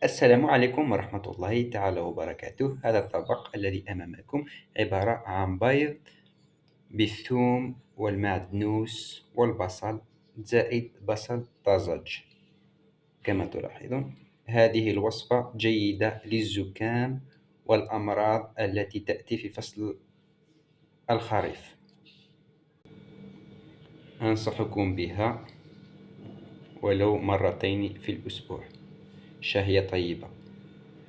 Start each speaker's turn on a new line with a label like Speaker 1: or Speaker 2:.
Speaker 1: السلام عليكم ورحمة الله تعالى وبركاته. هذا الطبق الذي أمامكم عبارة عن بيض بالثوم والمعدنوس والبصل زائد بصل طازج. كما تلاحظون، هذه الوصفة جيدة للزكام والأمراض التي تأتي في فصل الخريف. أنصحكم بها ولو مرتين في الأسبوع. شهية طيبة.